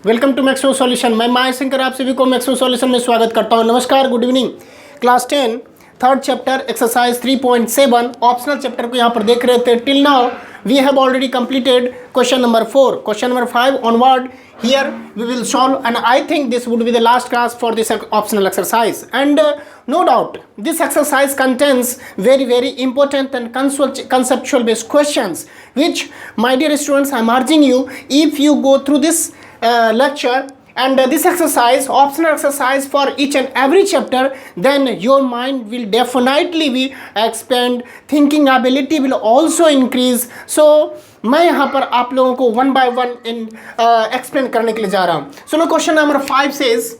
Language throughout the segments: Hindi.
Welcome to Maxo solution. मैं माय शंकर आप सभी को मैक्सो सॉल्यूशन में स्वागत करता हूं। नमस्कार, good evening. Class 10 third chapter exercise 3.7 optional chapter को यहाँ पर देख रहे थे। Till now we have already completed question number 4, question number 5 onward here we will solve, and I think this would be the last class for this optional exercise. And no doubt this exercise contains very important and conceptual based questions, which my dear students I am urging you, if you go through this lecture and this exercise, optional exercise for each and every chapter, then your mind will definitely be expand, thinking ability will also increase. So मैं यहाँ पर आप लोगों को वन बाय वन एक्सप्लेन करने के लिए जा रहा हूँ। सुनो, question number 5 says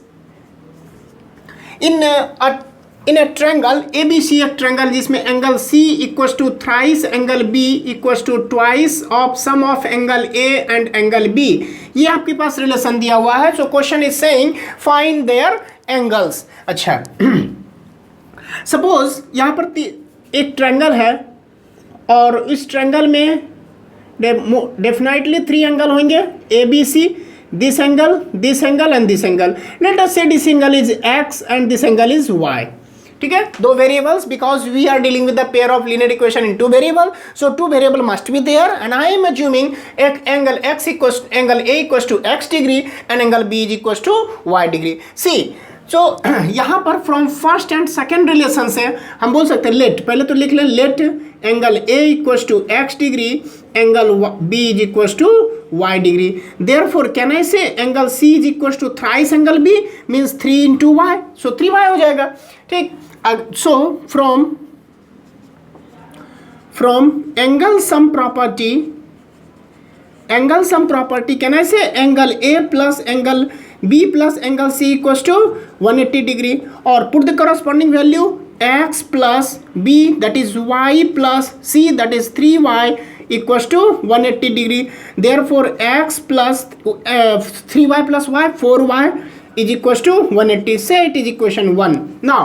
in a triangle ABC, एक ट्रायंगल जिसमें angle C equals to thrice angle B equals to twice of sum of angle A and angle B, ये आपके पास रिलेशन दिया हुआ है। So question is saying find their angles. अच्छा, सपोज यहाँ पर एक ट्रायंगल है और इस ट्रायंगल में डेफिनेटली 3 एंगल होंगे, ABC, this angle and this angle. Let us say this angle is X and this angle is Y. ठीक है, दो variables, because we are dealing with the pair of linear equation in 2 variable, so 2 variable must be there and I am assuming एक angle X equals angle A equals to X degree and angle B is equals to Y degree. See so यहाँ पर from first and second relation से हम बोल सकते हैं लेट, पहले तो लिख लें let angle A equals to X degree angle B is equals to Y degree. Therefore can I say angle C is equals to thrice angle B means 3 into Y, so 3Y हो जाएगा। ठीक, so from angle sum property can I say angle A plus angle B plus angle C equals to 180 degree, or put the corresponding value X plus B, that is Y plus C, that is 3Y equals to 180 degree. Therefore X plus 3Y plus Y, 4Y is equals to 180. Say it is equation 1. Now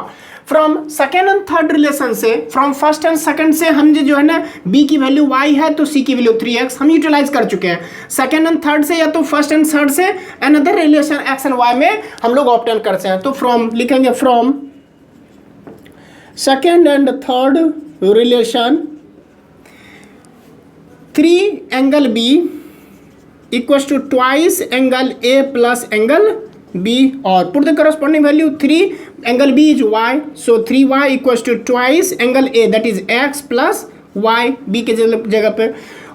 from second and third relation से, फ्रॉम फर्स्ट एंड सेकेंड से हम जो है ना B की वैल्यू Y है तो C की वैल्यू 3X हम यूटिलाइज कर चुके हैं। सेकेंड एंड थर्ड से या तो फर्स्ट एंड थर्ड से another relation X and Y में हम लोग ऑप्टेन करते हैं। तो फ्रॉम लिखेंगे from second and third relation 3 angle B equals to twice angle A plus angle B, और put the corresponding value 3 angle B is Y, so 3Y equals to twice angle A, that is X plus Y B के जगह पे।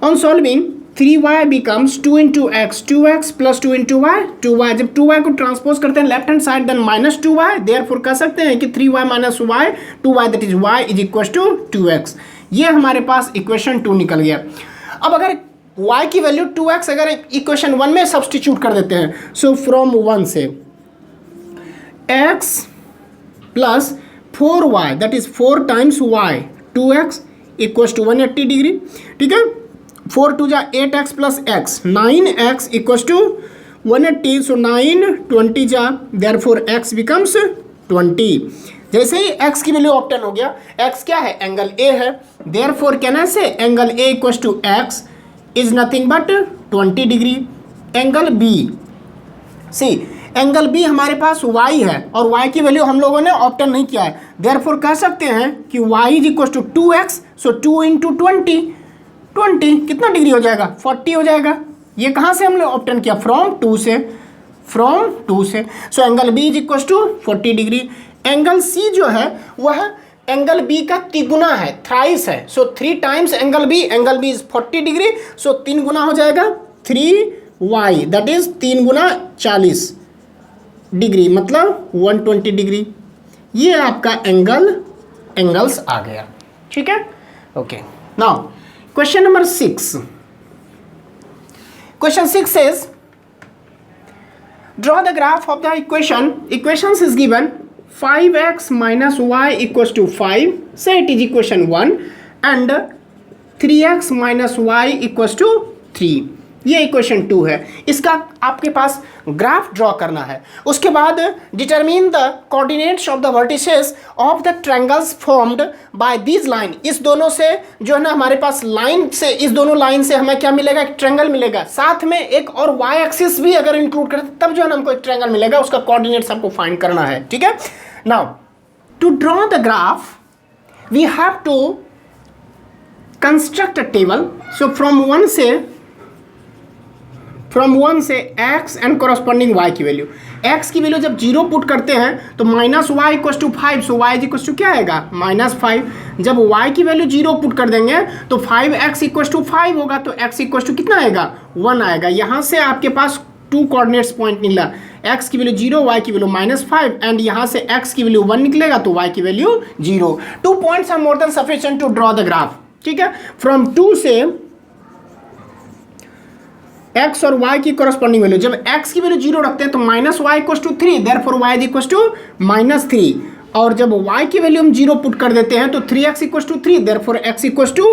On solving 3Y becomes 2 into X, 2X plus 2 into Y, 2Y। जब 2Y को ट्रांसपोज करते हैं left hand side then minus 2Y, therefore कह सकते हैं कि 3Y minus Y 2Y, that is Y is equals to 2X। ये हमारे पास इक्वेशन 2 निकल गया। अब अगर y की वैल्यू 2x अगर इक्वेशन 1 में सब्सटीट्यूट कर देते हैं, सो फ्रॉम 1 से x plus 4y, that is 4 times y, 2x equals to 180 degree. ठीक है, 4 2 जा 8x प्लस x, 9x equals to 180, so 9 20 जा, देयरफॉर x बिकम्स 20। जैसे ही x की वैल्यू ऑप्टेन हो गया, x क्या है, एंगल A है, therefore can I say angle A equals to x is nothing but 20 degree. Angle B, see angle B हमारे पास y है और y की वैल्यू हम लोगों ने ऑप्टेन नहीं किया है, देयरफॉर कह सकते हैं कि y is equal to 2x, so 2 into 20 कितना डिग्री हो जाएगा, 40 हो जाएगा। ये कहाँ से हमने ऑप्टेन किया, फ्रॉम 2 से, so angle B is equal to 40 degree. Angle C जो है वह एंगल B का तिगुना है, थ्राइस है, so 3 times angle B is 40 degree, so 3 गुना हो जाएगा 3y, that is 3 Guna 40 degree मतलब 120 डिग्री। ये आपका एंगल्स आ गया। ठीक है, okay. Now question number 6, question 6 says draw the graph of the equations is given 5x minus y equals to 5, say it is equation 1, and 3x minus y equals to 3. ये इक्वेशन 2 है। इसका आपके पास ग्राफ ड्रॉ करना है। उसके बाद determine the coordinates of the vertices of the triangles formed by this line. इस दोनों से जो है ना हमारे पास लाइन से, इस दोनों लाइन से हमें क्या मिलेगा, एक ट्रायंगल मिलेगा। साथ में एक और वाई एक्सिस भी अगर इंक्लूड करें तब जो है ना हमको एक ट्रायंगल मिलेगा, उसका कोऑर्डिनेट्स आपको फाइंड करना है। ठीक है, now to draw the graph we have to construct a table. So from one से x एंड कॉरस्पॉन्डिंग y की वैल्यू, x की वैल्यू जब 0 पुट करते हैं तो minus y equal to 5, so y equal to क्या आएगा, -5। जब y की वैल्यू 0 पुट कर देंगे तो 5x इक्वल टू 5 होगा, तो x इक्वल टू कितना आएगा, 1 आएगा। यहाँ से आपके पास 2 कोऑर्डिनेट्स पॉइंट निकला, x की वैल्यू 0, y की वैल्यू -5 एंड यहाँ से x की वैल्यू 1 निकलेगा तो y की value 0। 2 points are more than sufficient to draw the graph. ठीक है, फ्रॉम 2 से x और y की कॉरस्पॉन्डिंग वैल्यू, जब x की वैल्यू 0 रखते हैं तो -y equal to 3, therefore y equal to -3। और जब y की वैल्यू हम 0 पुट कर देते हैं तो 3x equal to 3, therefore x equal to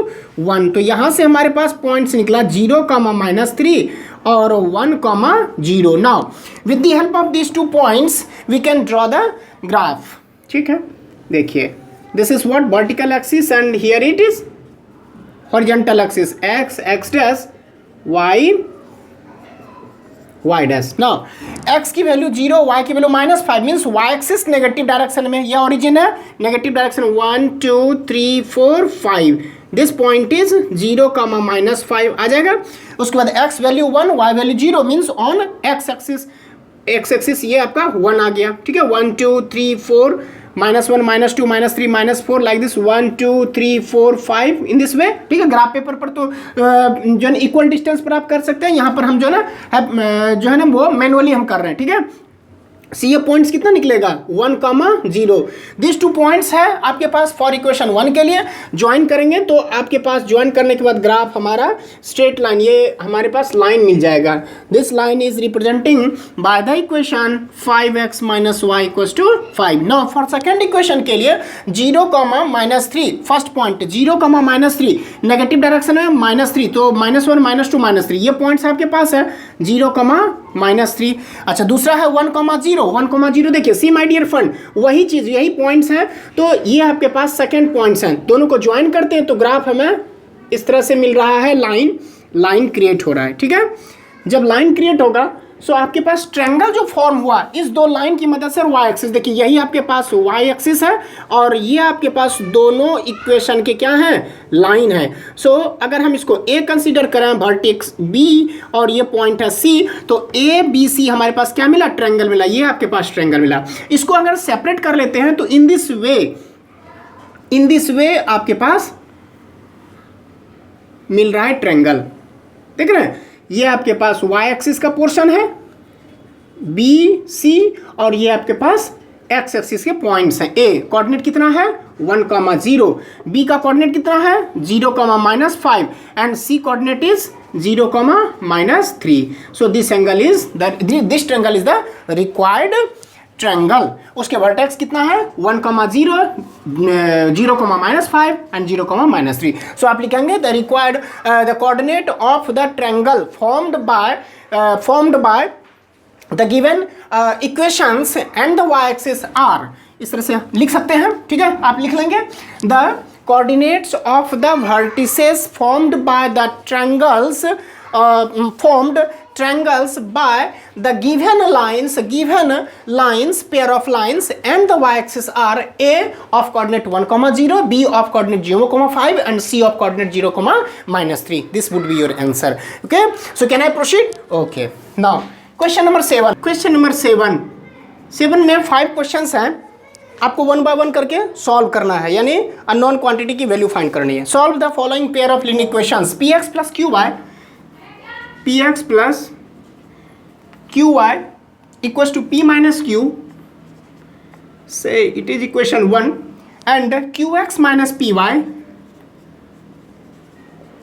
1। तो यहाँ से हमारे पास पॉइंट्स निकला 0, -3 और 1, 0। Now with the help of these 2 points we can draw the graph. ठीक है, देखिए this is what vertical axis and here it is horizontal axis, x dash, y dash. Now x की वैल्यू 0, y की value -5 means y axis negative direction में, यह ओरिजिन है, negative direction 1 2 3 4 5, this point is 0, -5 आ जाएगा। उसके बाद x value 1, y value 0 means on x axis ये आपका 1 आ गया। ठीक है, 1 2 3 4 -1 -2 -3 -4 लाइक दिस, 1 2 3 4 5 इन दिस वे। ठीक है, ग्राफ पेपर पर तो जो है ना इक्वल डिस्टेंस पर आप कर सकते हैं, यहाँ पर हम जो है ना वो मैनुअली हम कर रहे हैं। ठीक है, सी ये पॉइंट्स कितना निकलेगा, 1, 0। दिस 2 पॉइंट्स है आपके पास फॉर इक्वेशन 1 के लिए। ज्वाइन करेंगे तो आपके पास ज्वाइन करने के बाद ग्राफ हमारा स्ट्रेट लाइन, ये हमारे पास लाइन मिल जाएगा। This line is representing by the equation 5x - y equal to 5। Now for second equation के लिए 0, -3, फर्स्ट पॉइंट 0, -3, नेगेटिव डायरेक्शन में -3, तो -1 -2 -3 ये पॉइंट्स आपके पास है, 0, -3। अच्छा, दूसरा है 1, 0 देखिए, सी माय डियर फ्रेंड, वही चीज़, यही पॉइंट्स हैं। तो ये आपके पास सेकंड पॉइंट्स हैं, दोनों को ज्वाइन करते हैं तो ग्राफ हमें इस तरह से मिल रहा है, लाइन क्रिएट हो रहा है। ठीक है, जब लाइन क्रिएट होगा सो आपके पास ट्रायंगल जो फॉर्म हुआ इस 2 लाइन की मदद से, वाई एक्सिस देखिए, यही आपके पास वाई एक्सिस है और ये आपके पास दोनों इक्वेशन के क्या हैं, लाइन है। सो अगर हम इसको ए कंसीडर करें, वर्टेक्स बी और ये पॉइंट है सी, तो ए बी सी हमारे पास क्या मिला, ट्रायंगल मिला, ये आपके पास ट्रायंगल मिला। इसको अगर सेपरेट कर लेते हैं तो इन दिस वे आपके पास मिल रहा है ट्रायंगल। देख रहे हैं, ये आपके पास y एक्सिस का पोर्शन है बी सी और ये आपके पास x एक्सिस के पॉइंट्स हैं। a कोऑर्डिनेट कितना है, 1, 0, b का कोऑर्डिनेट कितना है, 0, -5 and c coordinate is 0, -3। So this triangle is the required triangle. उसके वर्टेक्स कितना है, 1, 0, 0, -5 एंड 0, -3। सो आप लिखेंगे the required the coordinate of the triangle formed by the given equations and the y axis are, इस तरह से लिख सकते हैं। ठीक है, आप लिख लेंगे the coordinates of the vertices formed by the triangles by the given lines, pair of lines, and the y-axis are a of coordinate 1, 0, b of coordinate 0, 5 and c of coordinate 0, -3. This would be your answer. Okay, so can I proceed? Okay, now question number 7. Question number 7 में 5 questions हैं, आपको 1 by 1 करके सॉल्व करना है, यानी अननोन क्वांटिटी की वैल्यू फाइंड करनी है। Solve the following pair of linear equations, px plus qy equals to p minus q, say it is equation 1, and qx minus py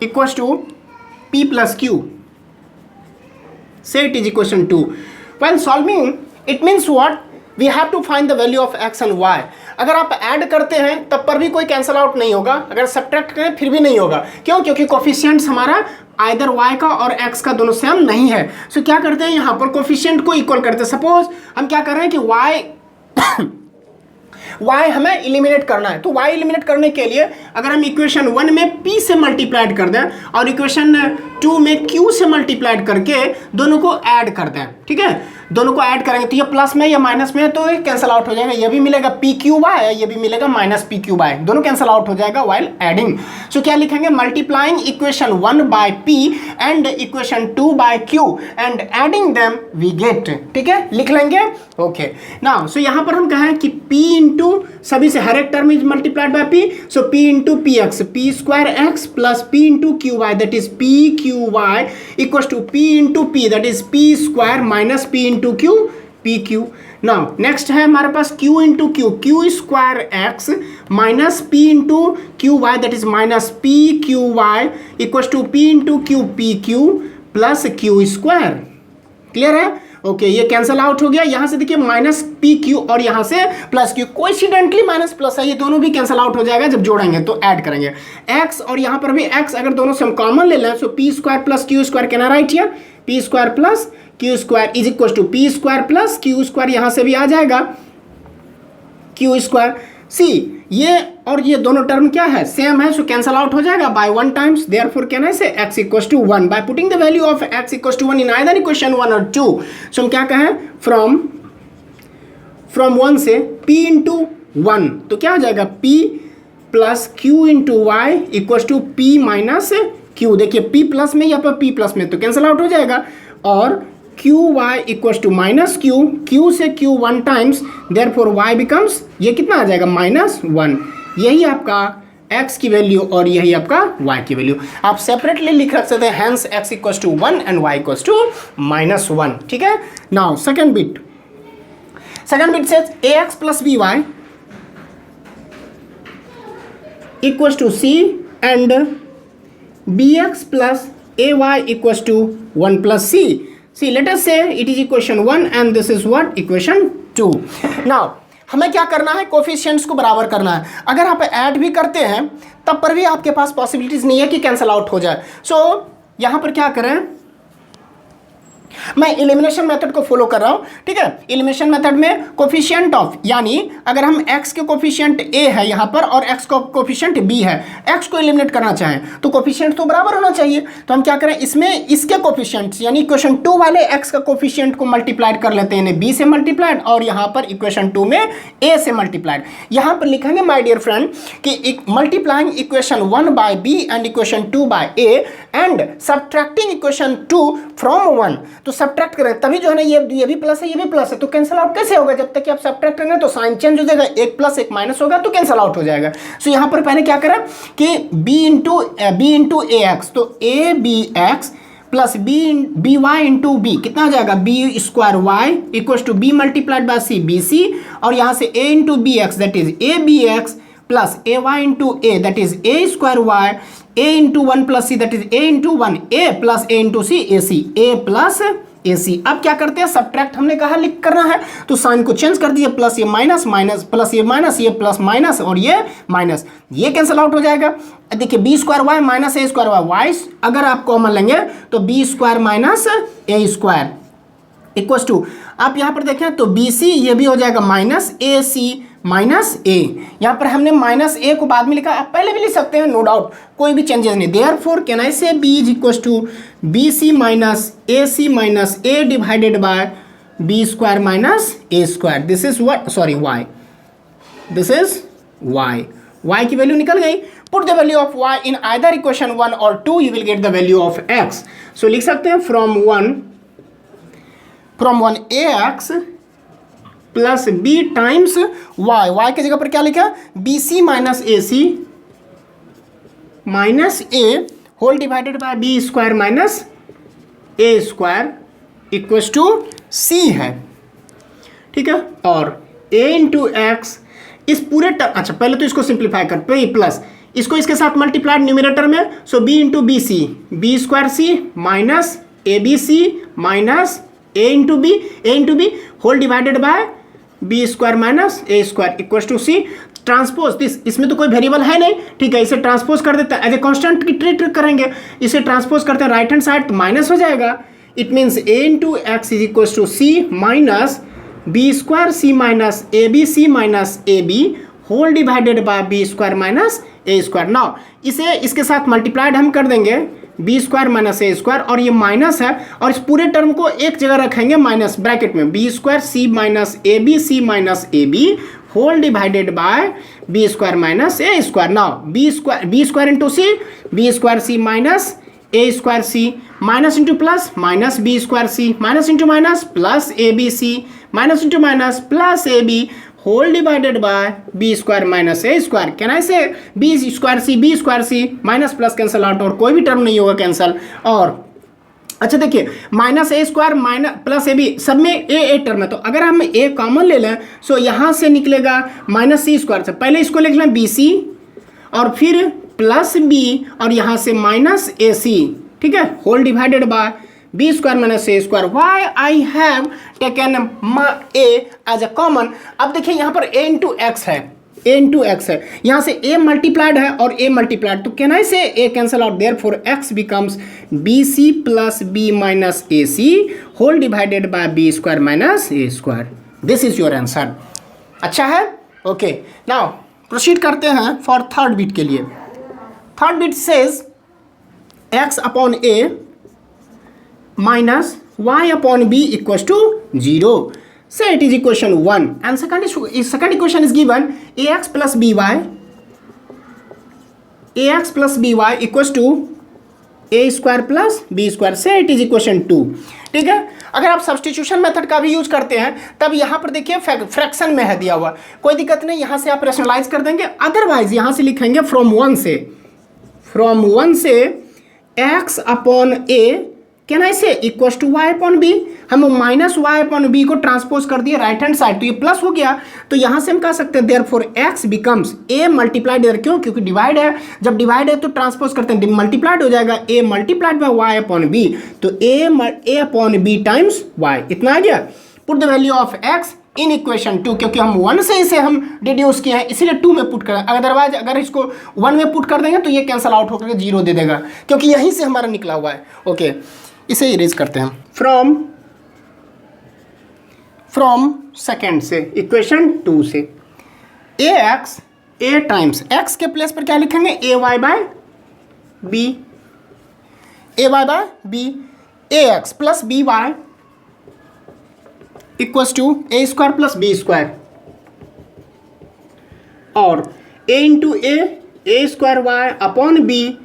equals to p plus q, say it is equation 2. While solving it means what, we have to find the value of x and y. अगर आप ऐड करते हैं तब पर भी कोई कैंसल आउट नहीं होगा, अगर सब्ट्रैक्ट करें फिर भी नहीं होगा। क्यों, क्योंकि कोफिशिएंट्स हमारा आइदर y का और x का दोनों सेम नहीं है। सो क्या करते हैं यहाँ पर कोफिशिएंट को इक्वल करते हैं। सपोज हम क्या कर रहे हैं कि y हमें इलिमिनेट करना है, तो y इलिमिनेट करने के लिए अगर हम इक्वेशन 1 में p से मल्टीप्लाइड कर दें और इक्वेशन 2 में q से मल्टीप्लाइड करके दोनों को ऐड कर दें, ठीक है, दोनों को ऐड करेंगे तो ये प्लस में या माइनस में है तो ये कैंसिल आउट हो जाएगा, ये भी मिलेगा पी क्यू बाय, ये भी मिलेगा माइनस पी क्यू बाय, दोनों कैंसिल आउट हो जाएगा व्हाइल एडिंग। सो क्या लिखेंगे, multiplying equation 1 by p and equation 2 by q and adding them we get, ठीक है, लिख लेंगे। ओके नाउ सो यहाँ पर हम कहें कि p इंटू सभी से हर एक term is multiplied by p, so p into P X, P square X plus p into Q Y that is p Q Y equals to p into p that is p square minus p into Q P Q. Now next है हमारे पास q into Q, Q square X minus p into Q Y that is minus p Q Y equals to p into Q P Q plus Q square. Clear है? ओके ये कैंसिल आउट हो गया। यहाँ से देखिए माइनस पी क्यू और यहाँ से plus Q, coincidentally minus plus है, ये दोनों भी कैंसिल आउट हो जाएगा जब जोड़ेंगे तो ऐड करेंगे। एक्स और यहाँ पर भी एक्स अगर दोनों से हम कॉमन ले लें, so P square plus Q square can I write here, P square plus Q square is equal to P square plus Q square, यहाँ से भी आ जाएगा क्यू स्क्वायर। सी ये और ये दोनों टर्म क्या है, सेम है, सो कैंसिल आउट हो जाएगा by 1 times, therefore can I say x equals to 1 by putting the value of x equals to 1 in either equation 1 और 2। सो हम क्या कहें, फ्रॉम 1 से p इंटू 1, तो क्या हो जाएगा p plus q into Y equals to p minus q। देखिए p प्लस में या पर p प्लस में तो कैंसिल आउट हो जाएगा, और Q Y equals to minus Q, Q से Q 1 times, therefore Y becomes, ये कितना आ जाएगा माइनस 1। यही आपका x की वैल्यू और यही आपका y की वैल्यू। आप सेपरेटली लिख सकते हैं, hence x equals to 1 and y equals to minus 1, ठीक है। Now second bit says ax plus by equals to c and bx plus ay equals to 1 plus c। See, let us say it is equation 1 and this is what equation 2. Now हमें क्या करना है, कोफिशिएंट्स को बराबर करना है। अगर आप ऐड भी करते हैं तब पर भी आपके पास पॉसिबिलिटीज नहीं है कि कैंसिल आउट हो जाए। सो यहाँ पर क्या करें, मैं एलिमिनेशन मेथड को फॉलो कर रहा हूँ, ठीक है। एलिमिनेशन मेथड में कोफिशिएंट ऑफ, यानी अगर हम x के कोफिशिएंट a है यहाँ पर और x का कोफिशिएंट b है, x को एलिमिनेट करना चाहें तो कोफिशिएंट तो बराबर होना चाहिए। तो हम क्या करें, इसमें इसके कोफिशिएंट्स यानी इक्वेशन 2 वाले x का कोफिशिएंट को मल्टीप्लाइड कर लेते हैं, b से मल्टीप्लाइड, और यहाँ पर इक्वेशन 2 में a से मल्टीप्लाइड। यहाँ पर लिखेंगे माय डियर फ्रेंड कि multiplying equation 1 by b and equation 2 by a and subtracting equation 2 from 1। तो सब्ट्रैक्ट करें तभी जो है ना, ये भी प्लस है ये भी प्लस है, तो कैंसिल आउट कैसे होगा, जब तक कि आप सब्ट्रैक्ट करेंगे तो साइन चेंज हो जाएगा, एक प्लस एक माइनस होगा तो कैंसिल आउट हो जाएगा। सो यहाँ पर पहले क्या करें कि b इंटू ए एक्स, तो A B X plus B Y into B कितना हो जाएगा, B square Y equals to B multiplied by C B C, और यहाँ से a into B X that is A B X plus A Y into A that is A square Y, a into 1 plus C that is a into 1 a plus a into C A C, a plus A C. अब क्या करते हैं, सब्ट्रैक्ट हमने कहा लिख करना है तो साइन को चेंज कर दिए, प्लस ये माइनस, माइनस प्लस ये माइनस, ये प्लस माइनस और ये माइनस, ये कैंसिल आउट हो जाएगा। देखिए B square Y minus A square Y, Y अगर आप कॉमन लेंगे तो B square minus A square equals to, आप यहाँ पर देखें तो बी सी ये भी हो जाएगा माइनस ए सी माइनस ए। यहाँ पर हमने माइनस ए को बाद में लिखा, आप पहले भी लिख सकते हैं, नो डाउट, कोई भी चेंजेस नहीं। Therefore can I say B is equals to B C minus A divided by B square minus A square. This is what, sorry Y, this is Y, Y की वैल्यू निकल गई। Put the value of Y in either equation 1 और 2, you will get the value of X. So लिख सकते हैं from one A X plus B times Y, Y की जगह पर क्या लिखा, B C minus A whole divided by B square minus A square equals to C है, ठीक है। और a इंटू एक्स इस पूरे टर्म, अच्छा पहले तो इसको सिंप्लीफाई कर प्लस इसको इसके साथ मल्टीप्लाइड न्यूमरेटर में, so b into B C, B square C minus A B C minus A into B whole divided by B square minus A square equals to C. Transpose this, इसमें तो कोई वेरिएबल है नहीं, ठीक है, इसे ट्रांसपोज कर देते हैं एज ए कांस्टेंट की ट्रीट करेंगे, इसे ट्रांसपोज करते हैं राइट हैंड साइड तो माइनस हो जाएगा. It means a into X is equal to C minus B square C minus A B C minus A B whole divided by B square minus A square. Now इसे इसके साथ मल्टीप्लाइड हम कर देंगे B square minus A square, और ये माइनस है और इस पूरे टर्म को एक जगह रखेंगे माइनस ब्रैकेट में, B square C minus A B whole divided by B square minus A square. Now B square into C, B square C minus A square C, minus into plus minus B square C, minus into minus plus A B C, minus into minus plus A B whole divided by B square minus A square. Can I say B square C minus plus cancel out, और कोई भी टर्म नहीं होगा कैंसल. और अच्छा देखिए minus A square minus plus A B सब में ए टर्म है, तो अगर हम ए कॉमन ले लें सो यहाँ से निकलेगा माइनस सी स्क्वायर से, पहले इसको लिख लें बी सी और फिर प्लस बी और यहाँ से माइनस ए सी, ठीक है, whole divided by B square minus A square. Why I have taken A as a common. अब देखिए यहाँ पर ए इंटू एक्स है, ए इंटू एक्स है, यहाँ से ए मल्टीप्लाइड है और ए मल्टीप्लाइड, तो can I say A cancel out, therefore X becomes B C plus B minus A C whole divided by B square minus A square. This is your answer. अच्छा है, ओके. नाउ प्रोसीड करते हैं फॉर थर्ड बिट के लिए. Third bit says X upon A minus y upon b equals to 0. Say it is equation 1 and second equation is given ax plus by equals to a square plus b square. Say it is equation 2. ठीक है, अगर आप सब्स्टिट्यूशन मेथड का भी यूज करते हैं तब यहाँ पर देखिए फ्रैक्शन में है दिया हुआ, कोई दिक्कत नहीं, यहाँ से आप रेशनलाइज कर देंगे. अदरवाइज यहाँ से लिखेंगे फ्रॉम वन से x upon a can I say equals to Y upon B. हम माइनस वाई अपॉन बी को ट्रांसपोज कर दिए राइट हैंड साइड, तो ये प्लस हो गया, तो यहाँ से हम कह सकते हैं therefore X becomes a multiplied, क्यों, क्योंकि डिवाइड है, जब डिवाइड है तो ट्रांसपोज करते हैं मल्टीप्लाइड हो जाएगा, A multiplied by Y upon B, तो A upon B times Y. इतना आ गया. Put the value of X in equation 2, क्योंकि हम 1 से इसे हम डिड्यूस किए हैं इसीलिए 2 में पुट करें, अदरवाइज अगर इसको 1 में पुट कर देंगे तो ये कैंसल आउट होकर 0 दे देगा, क्योंकि यहीं से हमारा निकला हुआ है. ओके, इसे इरेज करते हैं फ्रॉम सेकेंड से इक्वेशन 2 से. A X A times X के प्लेस पर क्या लिखेंगे, A Y by B, A X plus B Y equals to A square plus B square, और A into A square Y upon B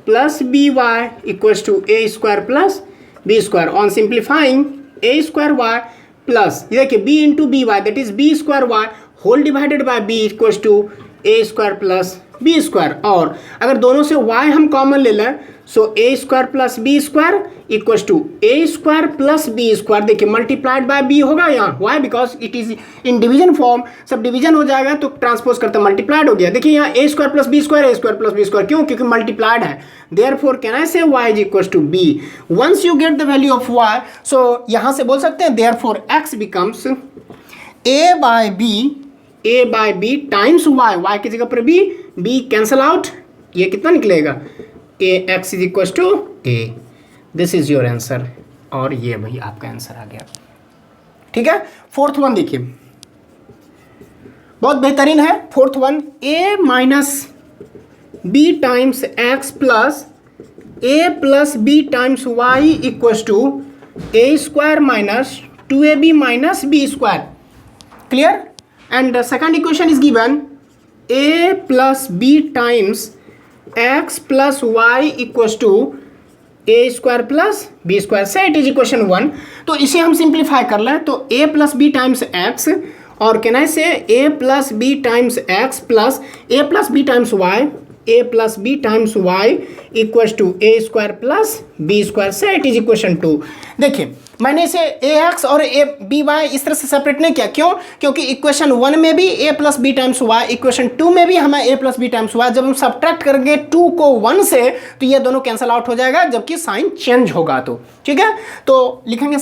plus B Y equals to A square plus B square. On simplifying A square Y plus ये देखिए B into B Y that is B square Y whole divided by B equals to A square plus B square. और अगर दोनों से y हम कॉमन ले लें so A square plus B square equals to A square plus B square. देखिए मल्टीप्लाइड बाय बी होगा यहाँ, Y because it is in division form, सब डिवीजन हो जाएगा तो ट्रांसपोज करते मल्टीप्लाइड हो गया. देखिए यहाँ A square plus B square, क्यों, क्योंकि मल्टीप्लाइड है. Therefore can I say y is equals to b. Once you get the value of y, so यहाँ से बोल सकते हैं therefore x becomes a by b times y की जगह पर b कैंसल आउट, ये कितना निकलेगा, ax is equal to a. This is your answer, और ये भाई आपका आंसर आ गया. ठीक है, फोर्थ वन देखिए, बहुत बेहतरीन है. Fourth one a minus B times X plus a plus B times Y equals to A square minus 2ab minus B square. Clear. And second equation is given a plus B times x plus Y equals to A square plus B square. Say it is equation 1. तो इसे हम सिंप्लीफाई कर लें तो a plus B times X, और can I say a plus B times X plus a plus B times Y, a plus B times Y equals to A square plus B square. Say it is equation 2. देखिए मैंने इसे ए एक्स और ए बी वाई इस तरह से सेपरेट नहीं किया, क्यों, क्योंकि इक्वेशन 1 में भी a plus B times Y, equation 2 में भी हमें a plus B times Y. जब हम सब्ट्रैक्ट करेंगे 2 को 1 से तो ये दोनों कैंसल आउट हो जाएगा जबकि साइन चेंज होगा. तो ठीक है, तो लिखेंगे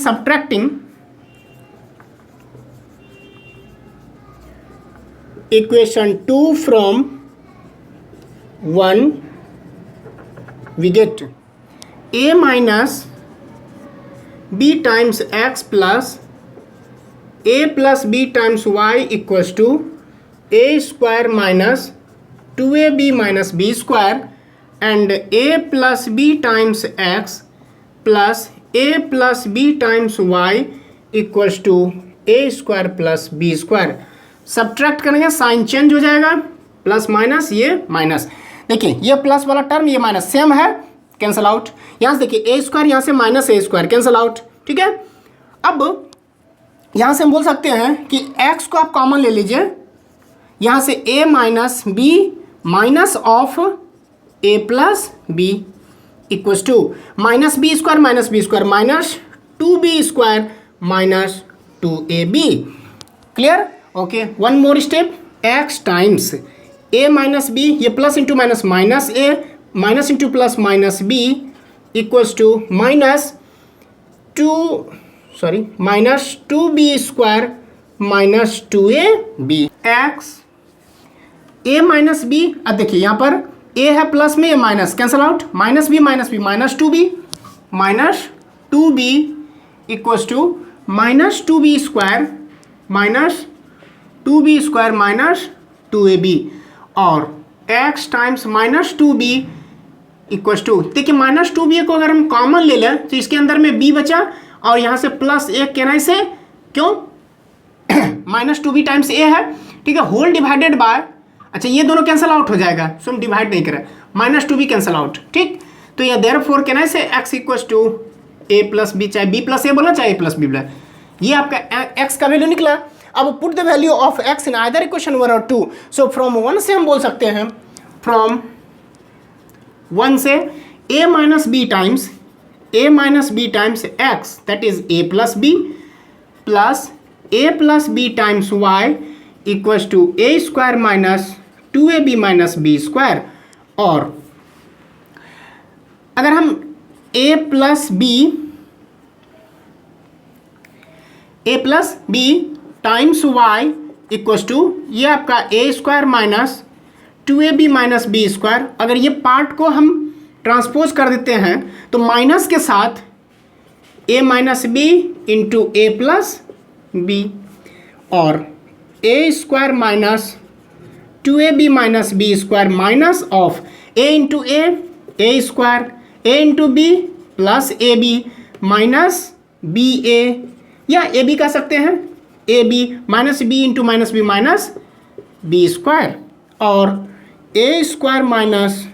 equation 2 from 1 we get a minus b times x plus a plus b times y equals to a square minus 2ab minus b square and a plus b times x plus a plus b times y equals to a square plus b square. Subtract करेंगे साइन चेंज हो जाएगा, प्लस माइनस ये माइनस, देखिए ये प्लस वाला टर्म ये माइनस सेम है, कैंसल आउट. यहाँ से देखिए ए स्क्वायर यहाँ से minus A square cancel out. ठीक है, अब यहाँ से हम बोल सकते हैं कि x को आप कॉमन ले लीजिए, यहाँ से a minus B minus of a plus B equals to minus B square minus 2b square minus 2ab. Clear? Okay, one more step, x times a minus B, ये plus into minus minus a minus into plus minus b equals to minus 2b square minus 2ab. x a minus b, अब देखिए यहाँ पर a है प्लस में, ये minus cancel out, minus b minus 2b equals to minus 2b square minus 2ab और x times minus 2b equals to, देखिए माइनस 2b को अगर हम कॉमन ले लें तो इसके अंदर में b बचा और यहाँ से प्लस a कहना से, क्यों माइनस 2b टाइम्स a है. ठीक है, होल डिवाइडेड बाय, अच्छा ये दोनों कैंसल आउट हो जाएगा, सो हम डिवाइड नहीं करें, माइनस 2b कैंसल आउट. ठीक, तो ये देयरफॉर कहना से x equals to a plus B, चाहे b प्लस a बोला चाहे a प्लस b बोला, ये आपका x का वैल्यू निकला. अब put the value of x in either equation 1 और 2. सो फ्रॉम 1 से हम बोल सकते हैं, फ्रॉम 1 से a minus b times x that is a plus b times y equals to a square minus 2ab minus b square. और अगर हम a plus b times y equals to, ये आपका a square minus 2ab minus b square, अगर ये पार्ट को हम ट्रांसपोज कर देते हैं तो माइनस के साथ a minus b into a plus b और a square minus 2ab minus b square minus of a into a square a into b plus ab minus ba, या ए बी कह सकते हैं, A B minus B into minus B square और A square minus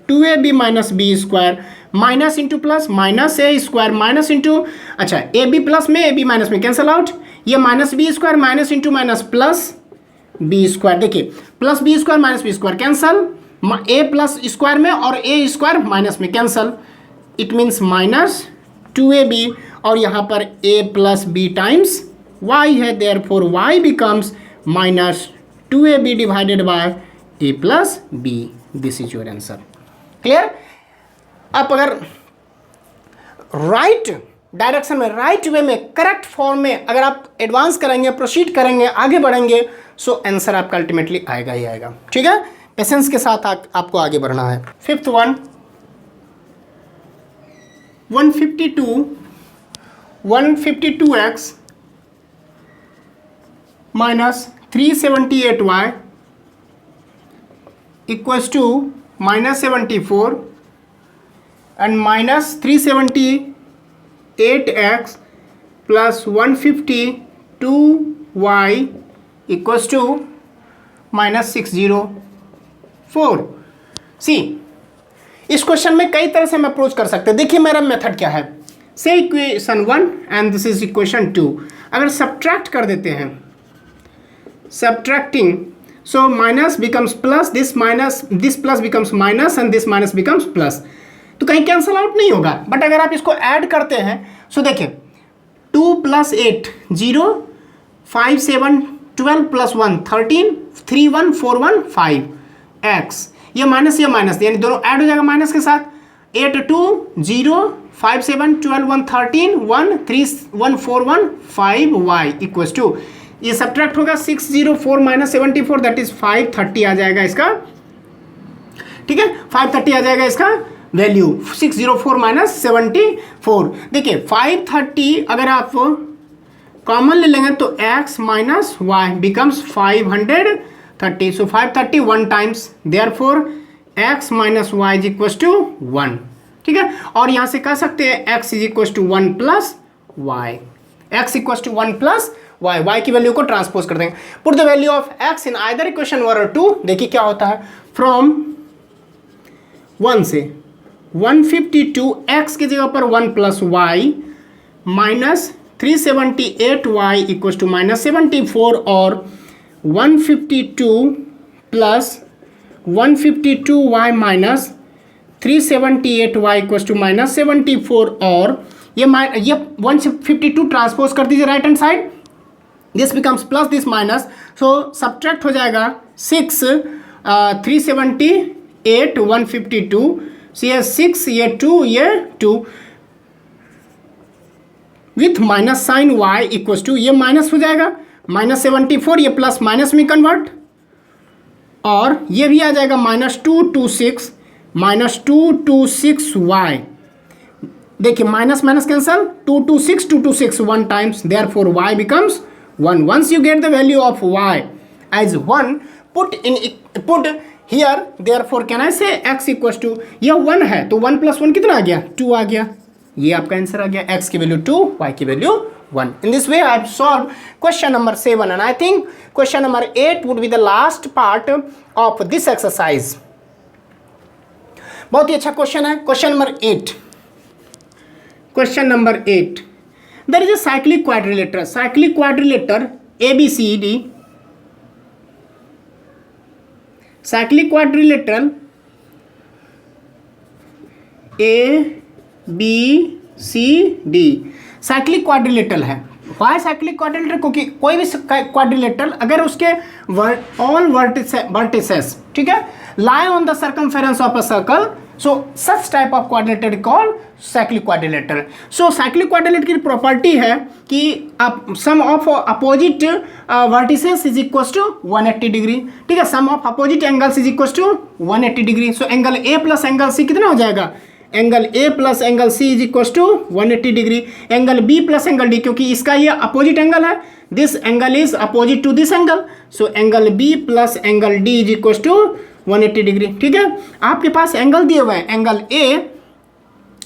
2ab minus B square minus into plus minus A square minus into, अच्छा ए बी प्लस में ए बी माइनस में कैंसल आउट, ये minus B square minus into minus plus B square, देखिए plus B square minus B square cancel, A plus square में और ए स्क्वायर माइनस में cancel, it means minus 2ab और यहाँ पर a plus B times y है, therefore y becomes minus 2ab divided by a plus b. This is your answer. Clear? आप अगर राइट डायरेक्शन में, राइट वे में, करेक्ट फॉर्म में अगर आप एडवांस करेंगे, प्रोसीड करेंगे, आगे बढ़ेंगे, सो आंसर आपका अल्टीमेटली आएगा ही आएगा. ठीक है, पेशेंस के साथ आपको आगे बढ़ना है. Fifth one, 152x minus 378y equals to minus 74 and minus 378x plus 152y equals to minus 604. सी, इस क्वेश्चन में कई तरह से हम अप्रोच कर सकते हैं. देखिए मेरा मेथड क्या है, से equation 1 and this is equation 2, अगर सब्ट्रैक्ट कर देते हैं, subtracting, so minus becomes plus, this plus becomes minus and this minus becomes plus, तो कहीं कैंसल आउट नहीं होगा. बट अगर आप इसको ऐड करते हैं, सो देखिए 2 प्लस 8 0, 5 7 12 प्लस 1 13, 3 1 4 1 5 x, ये माइनस यानी दोनों ऐड हो जाएगा माइनस के साथ. 8 2 0, 5 7 12 1 13 1 3 1 4 1 5 y इक्वल्स टू, ये सब्ट्रैक्ट होगा 604 माइनस 74 दैट इज 530 आ जाएगा इसका, ठीक है 530 आ जाएगा इसका वैल्यू 604 माइनस 74। देखिए 530 अगर आप कॉमन ले लेंगे तो x minus Y becomes 530, so 530 one times, therefore x minus Y is equal to 1, ठीक है। और यहां से कह सकते हैं x is equal to 1 plus Y, x equal to 1 plus Y, y की वैल्यू को ट्रांसपोज कर देंगे। Put the value of x in either equation 1 और 2, देखिए क्या होता है। फ्रॉम 1 से 152 x की जगह पर 1 plus Y minus 378y equal to minus 74 और 152 plus 152y minus 378y equal to minus 74 और ये 152 ट्रांसपोज कर दीजिए right hand side, this becomes plus this minus, so subtract हो जाएगा 6 378 152, so ये 6 ये 2 ये 2 with minus sign y equal to ये माइनस हो जाएगा माइनस 74, ये प्लस माइनस में कन्वर्ट और ये भी आ जाएगा -226 -226y, देखिए minus minus cancel 226 one times, therefore y becomes 1। Once you get the value of y as 1 put here, therefore can I say x equal to ये 1 है तो 1 प्लस 1 कितना आ गया 2 आ गया, ये आपका आंसर आ गया, x की वैल्यू 2 y की value 1। In this way I have solve question number 7 and I think question number 8 would be the last part of this exercise. बहुत ही अच्छा क्वेश्चन है। Question number 8, question number 8, there is a cyclic quadrilateral ABCD, cyclic quadrilateral ABCD cyclic quadrilateral है। वाई साइक्लिक क्वाड्रिलेटर, क्योंकि कोई भी क्वाड्रिलेटरल अगर उसके ऑल वर्टिसेस, ठीक है, lie on the circumference of a circle, so such type of quadrilateral called cyclic quadrilateral। so cyclic quadrilateral की प्रॉपर्टी है कि sum of opposite vertices is equals to 180 degree, ठीक है, sum of opposite angles is equals to 180 degree, so angle A plus angle C कितना हो जाएगा, angle A plus angle C is equal to 180 degree, angle B plus angle D, क्योंकि इसका ये अपोजिट एंगल है, this angle is opposite to this angle, so angle B plus angle D is equal to 180 degree, ठीक है। आपके पास एंगल दिए हुए हैं, angle A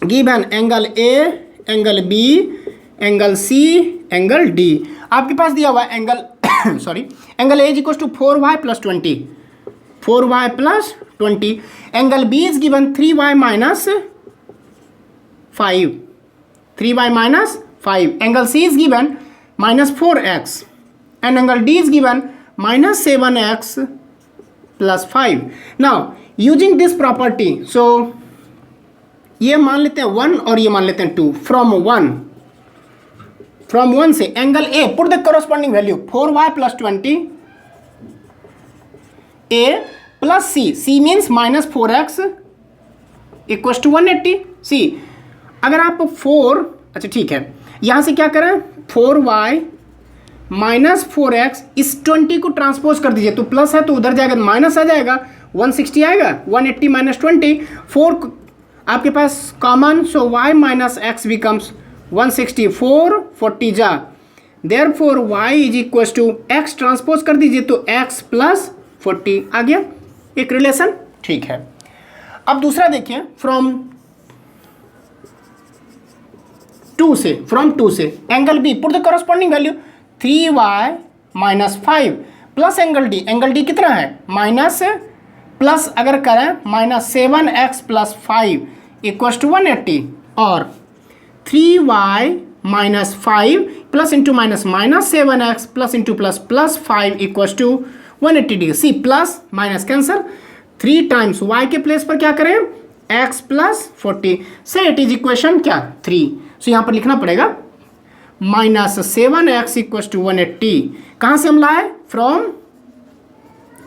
given, angle A, angle B, angle C, angle D, आपके पास दिया हुआ है angle sorry angle A is equal to 4y plus 20, 4y plus 20, angle B is given 3y minus 5, 3y minus 5, angle C is given minus 4x and angle D is given minus 7x plus 5। Now using this property, so ये मान लेते हैं 1 और ये मान लेते हैं 2। फ्रॉम 1 से angle A, put the corresponding value 4y plus 20 A plus C means minus 4x equal to 180। C अगर आप 4, अच्छा ठीक है, यहाँ से क्या करें 4y माइनस 4x, इस 20 को ट्रांसपोज कर दीजिए तो प्लस है तो उधर जाएगा माइनस आ जाएगा, 160 आएगा, 180 माइनस 20, 4 आपके पास common, so y minus x becomes 164, 40 जा, therefore y is equal to x transpose कर दीजिए तो x प्लस 40 आ गया, एक रिलेशन, ठीक है। अब दूसरा देखिए, फ्रॉम 2 से angle B, put the corresponding value 3y minus 5 plus angle D कितना है माइनस, प्लस अगर करें minus 7x plus 5 equal to 180 और 3y minus 5 plus into minus minus 7x plus into plus plus 5 equal to 180 degree. C plus minus cancel, 3 times y के प्लेस पर क्या करें x प्लस 40, से इट इज इक्वेशन क्या 3। सो यहाँ पर लिखना पड़ेगा माइनस 7x इक्वल टू 180, कहाँ से हम लाए फ्रॉम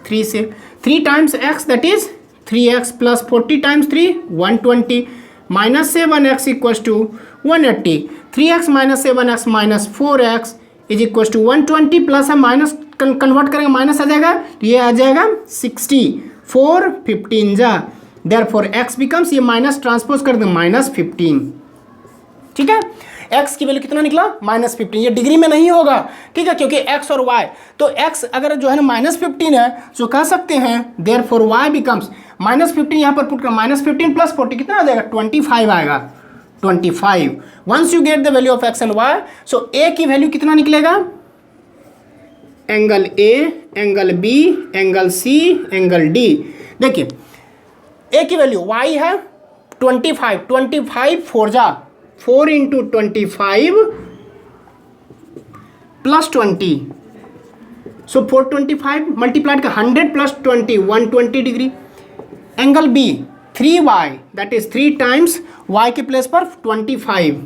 3 से, 3 times x that is 3x plus 40 times 3 120 minus 7x equal to 180, 3x minus 7x minus 4x is equal to 120 plus है माइनस कन्वर्ट करेंगे माइनस आ जाएगा तो ये आ जाएगा 60 4 15 जा देयरफॉर x बिकम्स ये माइनस ट्रांसपोज कर दें -15 ठीक है x की वैल्यू कितना निकला -15 ये डिग्री में नहीं होगा ठीक है क्योंकि x और y तो x अगर जो है ना -15 है तो कह सकते हैं देयरफॉर y बिकम्स -15 यहाँ पर पुट कर -15 प्लस 40 कितना आ जाएगा 25 आएगा 25 once you get the value of x and y so a की वैल्यू कितना निकलेगा angle A angle B angle C angle D देखिए a की वैल्यू y है 25 4 जा 4 इंटू 25 प्लस 20 सो 425 मल्टीप्लाइड का 100 plus 20 120 degree angle B 3y that is 3 times y के प्लेस पर 25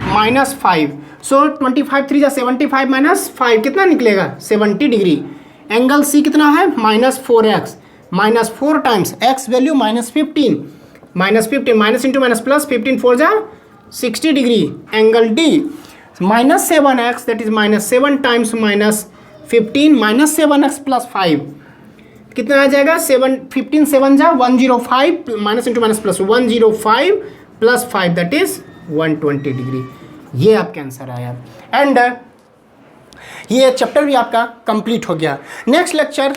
माइनस 5 सो 25 3 जा 75 माइनस 5 कितना निकलेगा 70 डिग्री एंगल C कितना है -4x -4 times x value -15 minus into minus plus 15 4 जा 60 degree angle D -7x that is -7 times -15 -7x plus 5 कितना आ जाएगा 15 7 जा 105 minus into minus plus 105 plus 5 that is 120 degree ये आपका आंसर आया एंड ये चैप्टर भी आपका कंप्लीट हो गया नेक्स्ट लेक्चर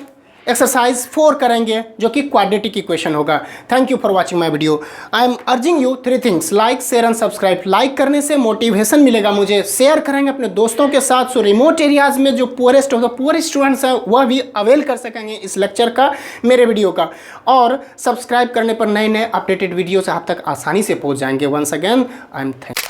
एक्सरसाइज 4 करेंगे जो कि क्वाड्रेटिक इक्वेशन होगा thank you for watching my video I am urging you 3 things like share and subscribe like करने से मोटिवेशन मिलेगा मुझे शेयर करेंगे अपने दोस्तों के साथ सो रिमोट एरियाज में जो पुअरेस्ट होगा पुअर स्टूडेंट्स हैं वह भी अवेल कर सकेंगे इस लेक्चर का मेरे वीडियो का और सब्सक्राइब करने पर नए नए अपडेटेड वीडियोस आप तक आसानी से पहुंच जाएंगे once again I am thank